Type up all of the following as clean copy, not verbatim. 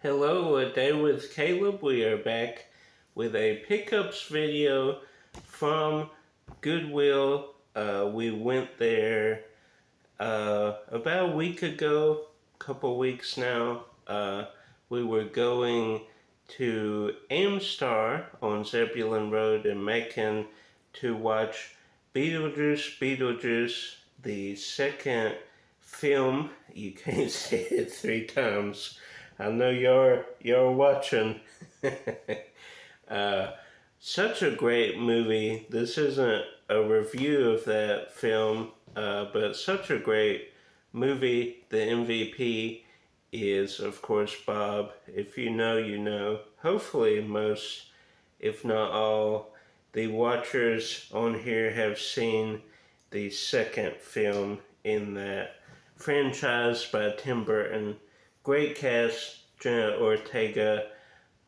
Hello, A Day with Caleb. We are back with a pickups video from Goodwill. We went there about a week ago, couple weeks now. We were going to Amstar on Zebulon Road in Macon to watch Beetlejuice, the second film. You can't say it three times. I know you're watching. uh, Such a great movie. This isn't a review of that film, but such a great movie. The MVP is, of course, Bob. If you know, you know. Hopefully, most, if not all, the watchers on here have seen the second film in that franchise by Tim Burton. Great cast, Jenna Ortega.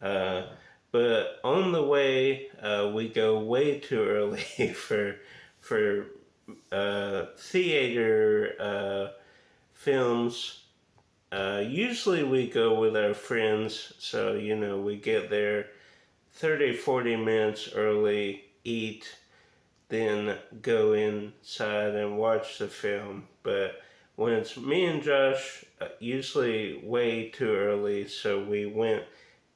Uh, but on the way, we go way too early for theater films. Usually we go with our friends, so we get there 30, 40 minutes early, eat, then go inside and watch the film. But when it's me and Josh, usually way too early, so we went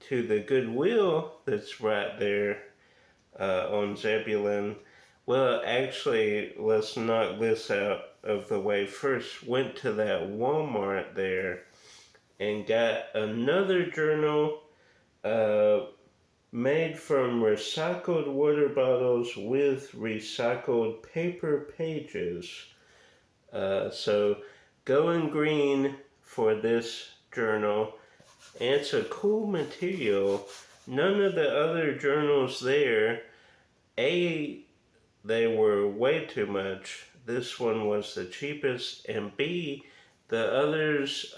to the Goodwill that's right there on Zebulon. Well, actually, let's knock this out of the way first. Went to that Walmart there and got another journal uh, made from recycled water bottles with recycled paper pages. So going green for this journal. And it's a cool material. None of the other journals there, A, they were way too much. This one was the cheapest. And B, the others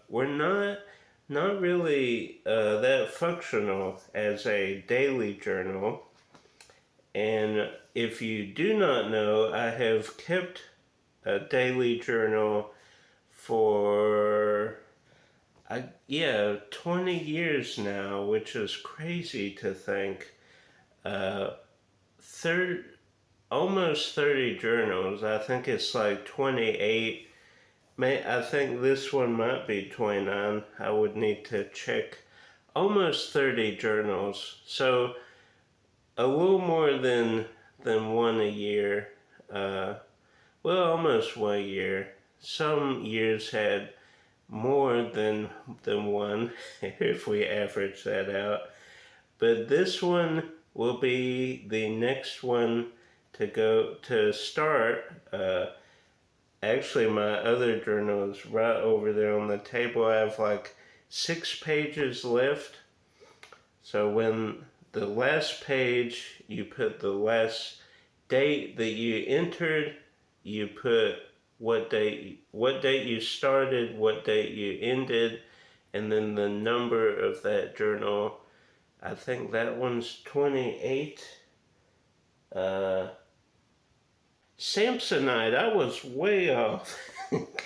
were not really that functional as a daily journal. And if you do not know, I have kept a daily journal for 20 years now, which is crazy to think. Third, almost 30 journals. I think it's like 28. I think this one might be 29. I would need to check. Almost 30 journals. So a little more than one a year. Well, almost 1 year. Some years had more than one if we average that out. But this one will be the next one to start. Actually, my other journal is right over there on the table. I have like 6 pages left. So when the last page, you put the last date that you entered, you put what date you started, what date you ended, and then the number of that journal. I think that one's 28. Samsonite, I was way off.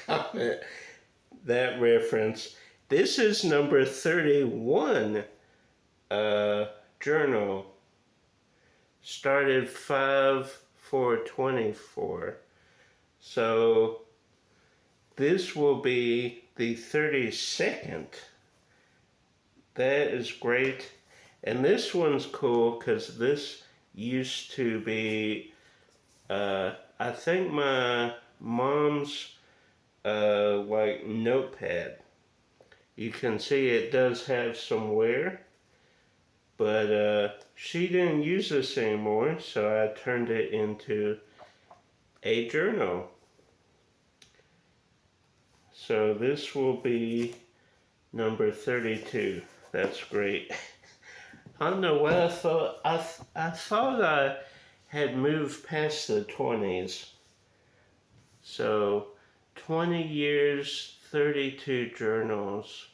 Comment that reference. This is number 31 journal. Started 5/4/24. So this will be the 32nd. That is great. And this one's cool because this used to be, I think my mom's like notepad. You can see it does have some wear, but she didn't use this anymore, so I turned it into a journal. So this will be number 32. That's great. I don't know what I thought. I thought I had moved past the 20s. So 20 years, 32 journals.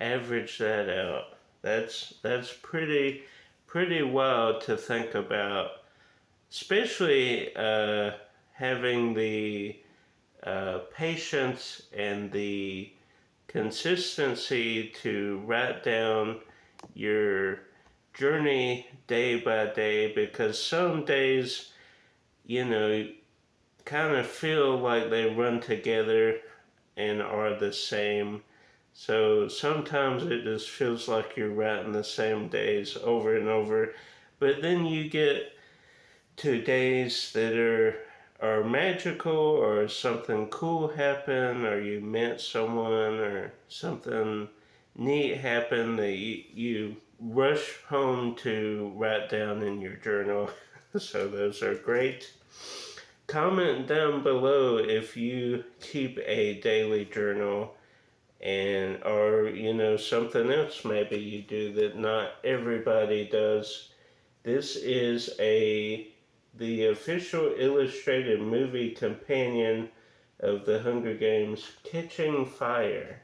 Average that out. That's pretty wild to think about, especially having the patience and the consistency to write down your journey day by day, because some days, kind of feel like they run together and are the same. So sometimes it just feels like you're writing the same days over and over. But then you get to days that are magical, or something cool happened, or you met someone, or something neat happened that you rush home to write down in your journal. So those are great. Comment down below if you keep a daily journal, and or something else maybe you do that not everybody does. This is the official illustrated movie companion of the Hunger Games, Catching Fire.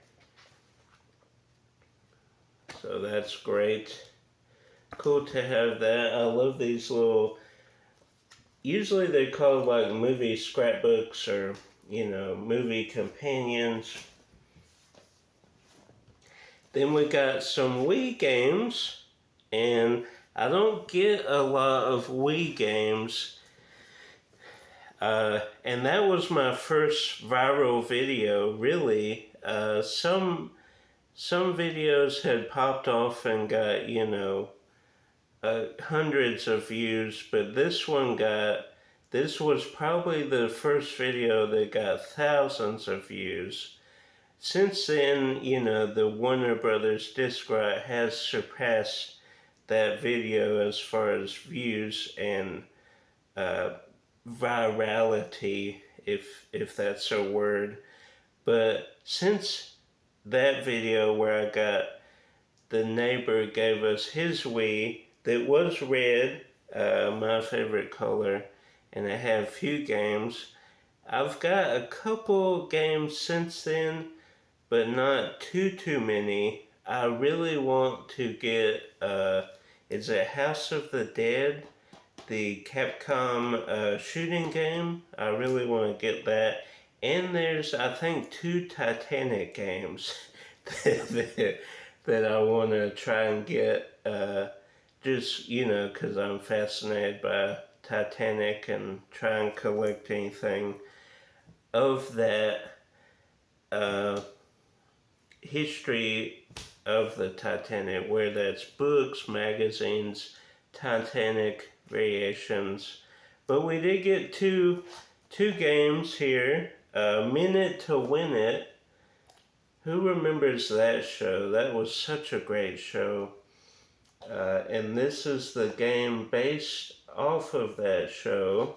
So that's great. Cool to have that. I love these little, usually they're called like movie scrapbooks, or movie companions. Then we got some Wii games, and I don't get a lot of Wii games, and that was my first viral video, really. Some videos had popped off and got, hundreds of views, but this was probably the first video that got thousands of views. Since then, the Warner Brothers disc right has surpassed that video as far as views and virality, if that's a word. But since that video where I got, the neighbor gave us his Wii that was red, my favorite color, and it had a few games. I've got a couple games since then, but not too many. I really want to get, is it House of the Dead? The Capcom shooting game. I really want to get that. And there's, I think, 2 Titanic games that I want to try and get. Just, because I'm fascinated by Titanic, and try and collect anything of that history of the Titanic, where that's books, magazines, Titanic variations. But we did get two games here. Minute to Win It. Who remembers that show? That was such a great show. And this is the game based off of that show.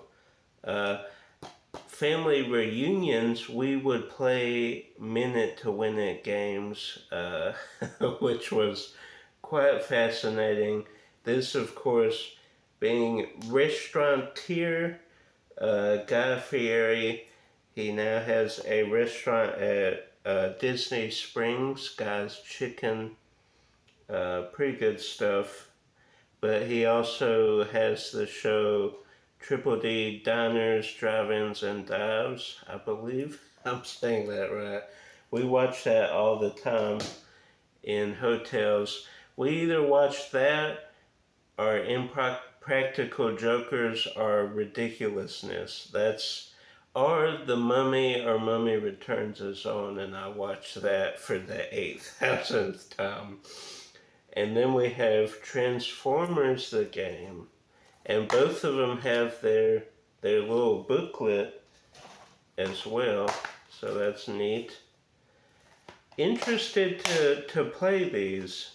Family reunions, we would play Minute to Win It games, which was quite fascinating. This, of course, being restaurateur Guy Fieri. He now has a restaurant at Disney Springs, Guy's Chicken. Pretty good stuff. But he also has the show Triple D Diners, Drive-Ins, and Dives, I believe. I'm saying that right. We watch that all the time in hotels. We either watch that, or Impractical Jokers, or Ridiculousness. Or The Mummy or Mummy Returns is on, and I watch that for the 8,000th time. And then we have Transformers the game. And both of them have their little booklet as well. So that's neat. Interested to play these.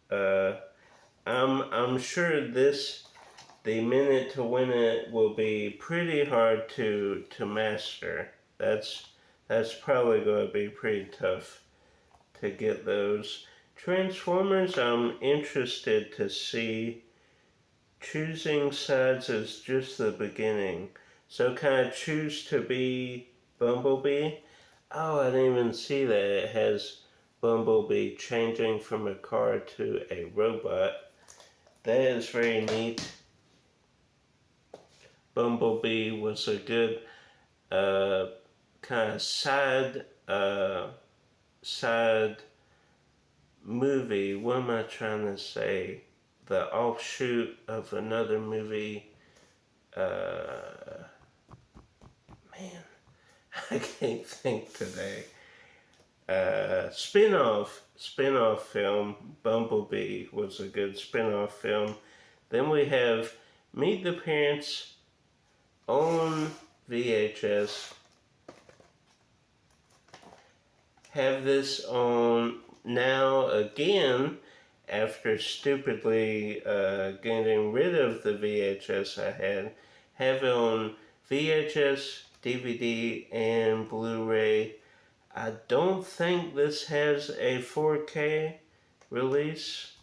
I'm sure the Minute to Win It will be pretty hard to master. That's probably going to be pretty tough to get those. Transformers, I'm interested to see. Choosing sides is just the beginning. So can I choose to be Bumblebee? Oh, I didn't even see that. It has Bumblebee changing from a car to a robot. That is very neat. Bumblebee was a good kind of side side movie. What am I trying to say? The offshoot of another movie. Man, I can't think today. Spin-off film. Bumblebee was a good spin-off film. Then we have Meet the Parents on VHS. Have this on now again after stupidly getting rid of the VHS I had. Have it on VHS, DVD, and Blu-ray. I don't think this has a 4K release.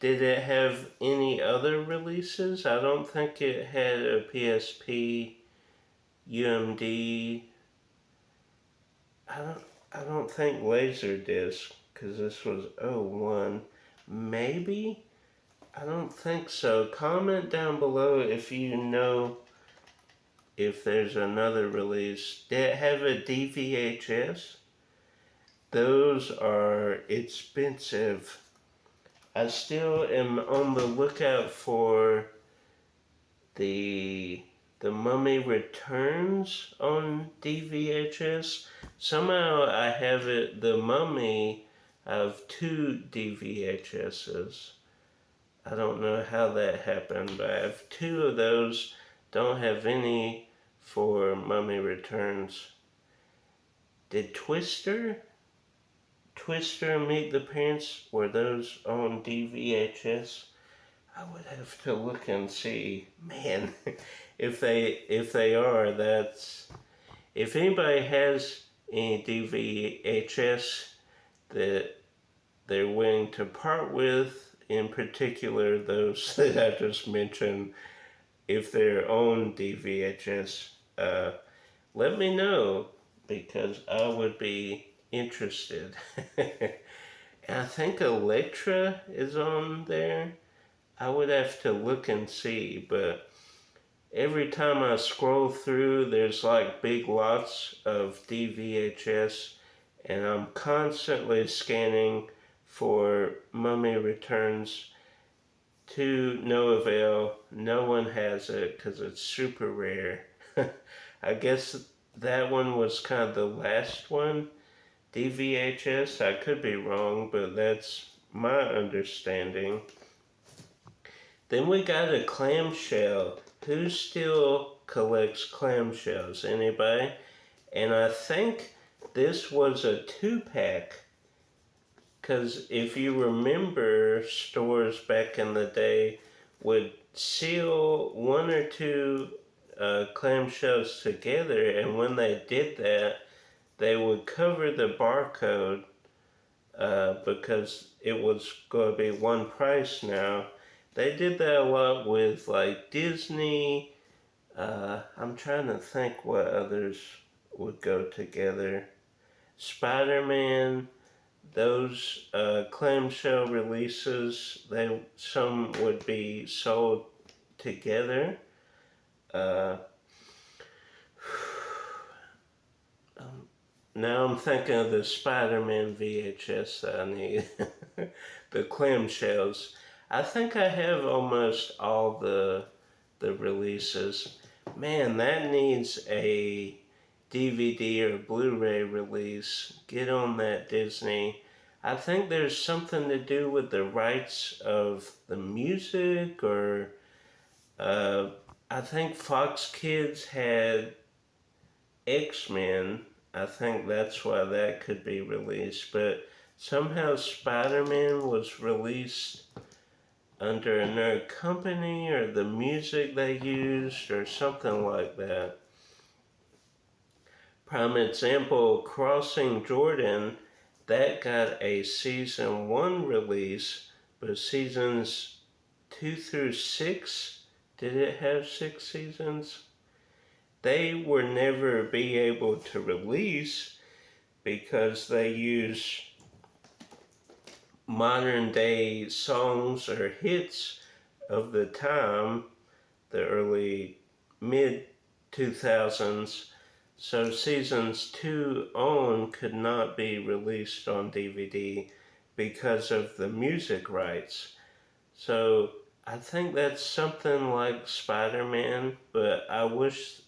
Did it have any other releases? I don't think it had a PSP, UMD. I don't think Laserdisc, because this was '01. Maybe? I don't think so. Comment down below if you know if there's another release. Did it have a DVHS? Those are expensive. I still am on the lookout for the Mummy Returns on DVHS. Somehow I have it, The Mummy, I have 2 DVHSs. I don't know how that happened, but I have 2 of those. Don't have any for Mummy Returns. Did Twister and Meet the Parents, were those on DVHS? I would have to look and see. Man, if they are, that's... If anybody has any DVHS that they're willing to part with, in particular those that I just mentioned, if they're on DVHS, let me know, because I would be interested. And I think Electra is on there. I would have to look and see, but every time I scroll through, there's like big lots of DVHS, and I'm constantly scanning for Mummy Returns, to no avail. No one has it because it's super rare. I guess that one was kind of the last one, DVHS. I could be wrong, but that's my understanding. Then we got a clamshell. Who still collects clamshells? Anybody? And I think this was a 2-pack. Because if you remember, stores back in the day would seal 1 or 2 clamshells together, and when they did that, they would cover the barcode because it was going to be one price now. They did that a lot with like Disney. I'm trying to think what others would go together. Spider-Man. Those clamshell releases, some would be sold together. Now I'm thinking of the Spider-Man VHS that I need. The clamshells. I think I have almost all the releases. Man, that needs a DVD or Blu-ray release. Get on that, Disney. I think there's something to do with the rights of the music, or I think Fox Kids had X-Men. I think that's why that could be released, but somehow Spider-Man was released under another company, or the music they used, or something like that. Prime example, Crossing Jordan, that got a season 1 release, but seasons 2 through 6, did it have 6 seasons? They were never be able to release because they use modern day songs or hits of the time, the early mid 2000s. So seasons 2 on could not be released on DVD because of the music rights. So I think that's something like Spider-Man, but I wish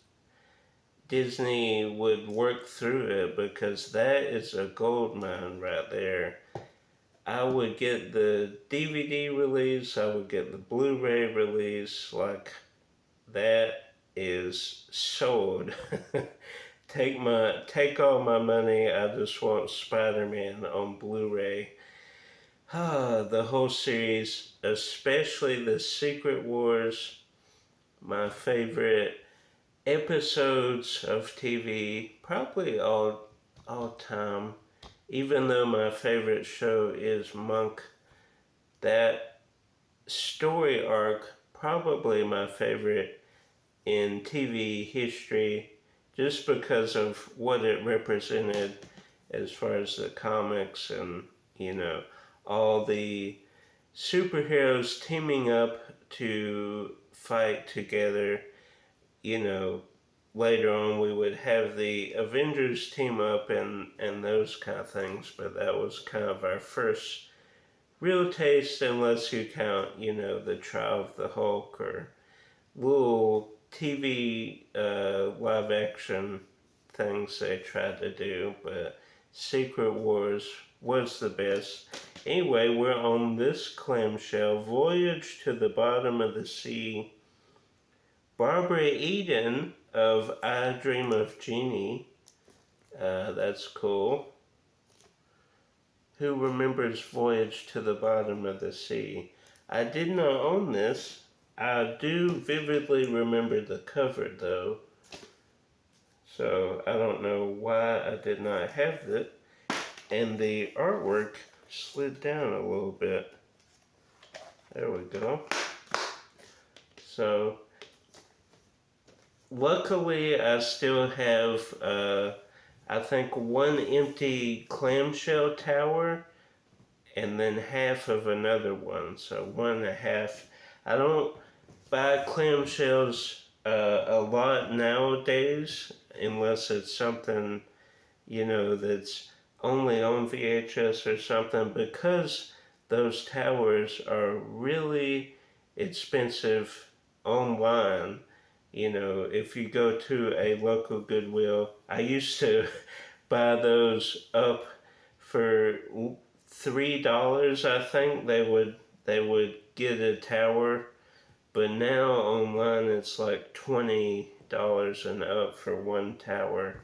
Disney would work through it because that is a gold mine right there. I would get the DVD release, I would get the Blu-ray release, like that is sold. Take all my money. I just want Spider-Man on Blu-ray. The whole series, especially the Secret Wars, my favorite episodes of TV, probably all time. Even though my favorite show is Monk, that story arc probably my favorite in TV history, just because of what it represented as far as the comics and all the superheroes teaming up to fight together. Later on we would have the Avengers team up and those kind of things, but that was kind of our first real taste, unless you count, the Trial of the Hulk or little TV live action things they tried to do, but Secret Wars was the best. Anyway, we're on this clamshell, Voyage to the Bottom of the Sea. Barbara Eden of I Dream of Jeannie, that's cool. Who remembers Voyage to the Bottom of the Sea? I did not own this. I do vividly remember the cover though, so I don't know why I did not have it. And the artwork slid down a little bit. There we go. So luckily I still have I think one empty clamshell tower and then half of another one, so 1.5. I don't buy clamshells a lot nowadays unless it's something that's only on VHS or something, because those towers are really expensive online. If you go to a local Goodwill, I used to buy those up for $3. I think they would get a tower, but now online it's like $20 and up for one tower.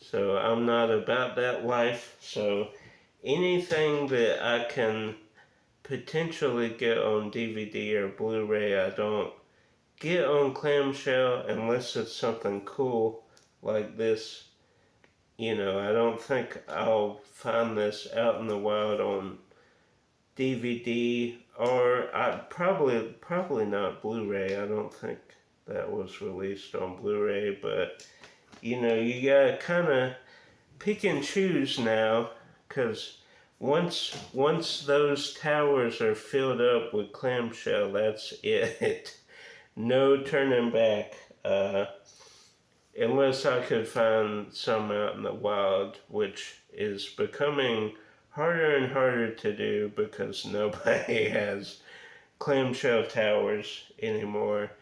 So I'm not about that life. So anything that I can potentially get on DVD or Blu-ray, I don't get on clamshell unless it's something cool like this. I don't think I'll find this out in the wild on DVD, or probably not Blu-ray. I don't think that was released on Blu-ray, but you gotta kind of pick and choose now, because once those towers are filled up with clamshell, that's it. No turning back. Unless I could find some out in the wild, which is becoming harder and harder to do because nobody has clamshell towers anymore.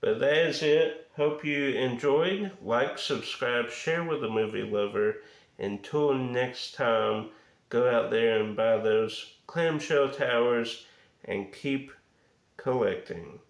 But that is it. Hope you enjoyed. Like, subscribe, share with a movie lover. Until next time, go out there and buy those clamshell towers and keep collecting.